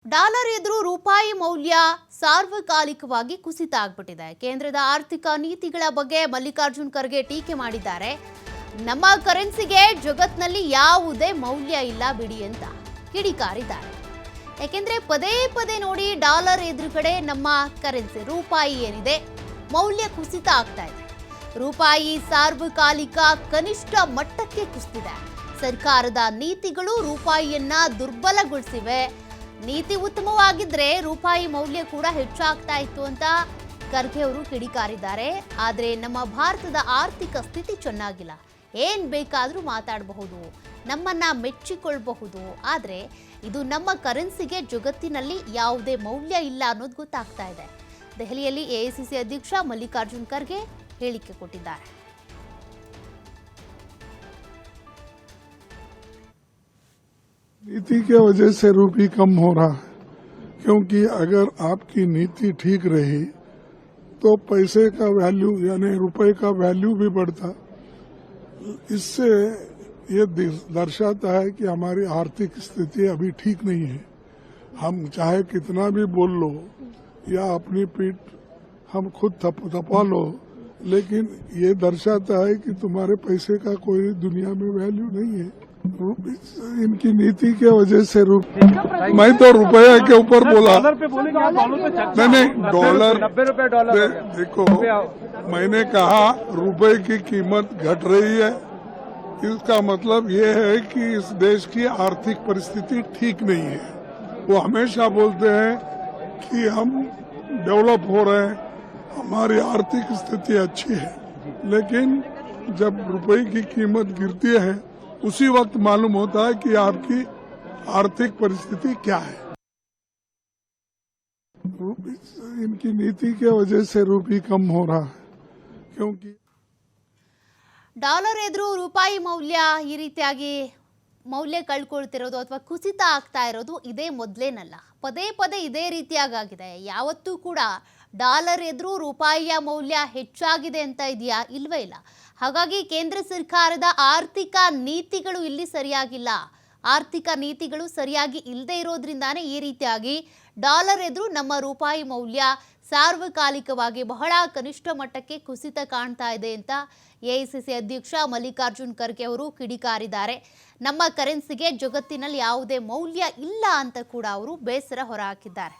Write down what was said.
Dollar ಎದುರು ರೂಪಾಯಿ ಮೌಲ್ಯ ಸಾರ್ವಕಾಲಿಕವಾಗಿ ಕುಸಿತ ಆಗ್ಬಿಟ್ಟಿದೆ. ಕೇಂದ್ರದ ಆರ್ಥಿಕ ನೀತಿಗಳ ಬಗ್ಗೆ ಮಲ್ಲಿಕಾರ್ಜುನ್ ಖರ್ಗೆ ಟೀಕೆ ಮಾಡಿದ್ದಾರೆ. ನಮ್ಮ ಕರೆನ್ಸಿಗೆ ಜಗತ್ನಲ್ಲಿ ಯಾವುದೇ ಮೌಲ್ಯ ಇಲ್ಲ ಬಿಡಿ ಅಂತ ಕಿಡಿಕಾರಿದ್ದಾರೆ. ಯಾಕೆಂದ್ರೆ ಪದೇ ಪದೇ ನೋಡಿ ಡಾಲರ್ ಎದುರುಗಡೆ ನಮ್ಮ ಕರೆನ್ಸಿ ರೂಪಾಯಿ ಏನಿದೆ ಮೌಲ್ಯ ಕುಸಿತ ಆಗ್ತಾ ಇದೆ. ರೂಪಾಯಿ ಸಾರ್ವಕಾಲಿಕ ಕನಿಷ್ಠ ಮಟ್ಟಕ್ಕೆ ಕುಸಿದಿದೆ. ಸರ್ಕಾರದ ನೀತಿಗಳು ರೂಪಾಯಿಯನ್ನ ದುರ್ಬಲಗೊಳಿಸಿವೆ. ನೀತಿ ಉತ್ತಮವಾಗಿದ್ರೆ ರೂಪಾಯಿ ಮೌಲ್ಯ ಕೂಡ ಹೆಚ್ಚಾಗ್ತಾ ಇತ್ತು ಅಂತ ಖರ್ಗೆ ಅವರು ಕಿಡಿಕಾರಿದ್ದಾರೆ. ಆದರೆ ನಮ್ಮ ಭಾರತದ ಆರ್ಥಿಕ ಸ್ಥಿತಿ ಚೆನ್ನಾಗಿಲ್ಲ. ಏನ್ ಬೇಕಾದರೂ ಮಾತಾಡಬಹುದು, ನಮ್ಮನ್ನ ಮೆಚ್ಚಿಕೊಳ್ಳಬಹುದು. ಆದರೆ ಇದು ನಮ್ಮ ಕರೆನ್ಸಿಗೆ ಜಗತ್ತಿನಲ್ಲಿ ಯಾವುದೇ ಮೌಲ್ಯ ಇಲ್ಲ ಅನ್ನೋದು ಗೊತ್ತಾಗ್ತಾ ಇದೆ. ದೆಹಲಿಯಲ್ಲಿ ಎಐಸಿಸಿ ಅಧ್ಯಕ್ಷ ಮಲ್ಲಿಕಾರ್ಜುನ್ ಖರ್ಗೆ ಹೇಳಿಕೆ ಕೊಟ್ಟಿದ್ದಾರೆ. नीति के वजह से रुपये कम हो रहा है, क्योंकि अगर आपकी नीति ठीक रही तो पैसे का वैल्यू यानी रुपए का वैल्यू भी बढ़ता। इससे ये दर्शाता है कि हमारी आर्थिक स्थिति अभी ठीक नहीं है। हम चाहे कितना भी बोल लो या अपनी पीठ हम खुद थपा लो, लेकिन ये दर्शाता है कि तुम्हारे पैसे का कोई दुनिया में वैल्यू नहीं है। इनकी नीति के वजह से मैं तो रुपये के ऊपर बोला। नहीं, डॉलर 90 रुपए डॉलर। देखो, मैंने कहा रुपए की कीमत घट रही है। इसका मतलब ये है कि इस देश की आर्थिक परिस्थिति ठीक नहीं है। वो हमेशा बोलते हैं कि हम डेवलप हो रहे हैं, हमारी आर्थिक स्थिति अच्छी है, लेकिन जब रुपए की कीमत गिरती है उसी वक्त मालूम होता है कि आपकी आर्थिक परिस्थिति क्या है। इनकी नीति के वजह से रुपये कम हो रहा है, क्योंकि ಡಾಲರ್ ಎದುರು ರೂಪಾಯಿ ಮೌಲ್ಯ ಈ ರೀತಿಯಾಗಿ ಮೌಲ್ಯ ಕಳ್ಕೊಳ್ತಿರೋದು ಅಥವಾ ಕುಸಿತ ಆಗ್ತಾ ಇರೋದು ಇದೇ ಮೊದಲೇನಲ್ಲ. ಪದೇ ಪದೇ ಇದೇ ರೀತಿಯಾಗಿದೆ. ಯಾವತ್ತೂ ಕೂಡ ಡಾಲರ್ ಎದುರು ರೂಪಾಯಿಯ ಮೌಲ್ಯ ಹೆಚ್ಚಾಗಿದೆ ಅಂತ ಇದೆಯಾ? ಇಲ್ವೇ ಇಲ್ಲ. ಹಾಗಾಗಿ ಕೇಂದ್ರ ಸರ್ಕಾರದ ಆರ್ಥಿಕ ನೀತಿಗಳು ಇಲ್ಲಿ ಸರಿಯಾಗಿಲ್ಲ. ಆರ್ಥಿಕ ನೀತಿಗಳು ಸರಿಯಾಗಿ ಇಲ್ಲದೆ ಇರೋದ್ರಿಂದಾನೇ ಈ ರೀತಿಯಾಗಿ ಡಾಲರ್ ಎದುರು ನಮ್ಮ ರೂಪಾಯಿ ಮೌಲ್ಯ ಸಾರ್ವಕಾಲಿಕವಾಗಿ ಬಹಳ ಕನಿಷ್ಠ ಮಟ್ಟಕ್ಕೆ ಕುಸಿತ ಕಾಣ್ತಾ ಇದೆ ಅಂತ ಎಐಸಿಸಿ ಅಧ್ಯಕ್ಷ ಮಲ್ಲಿಕಾರ್ಜುನ್ ಖರ್ಗೆ ಅವರು ಕಿಡಿಕಾರಿದ್ದಾರೆ. ನಮ್ಮ ಕರೆನ್ಸಿಗೆ ಜಗತ್ತಿನಲ್ಲಿ ಯಾವುದೇ ಮೌಲ್ಯ ಇಲ್ಲ ಅಂತ ಕೂಡ ಅವರು ಬೇಸರ ಹೊರಹಾಕಿದ್ದಾರೆ.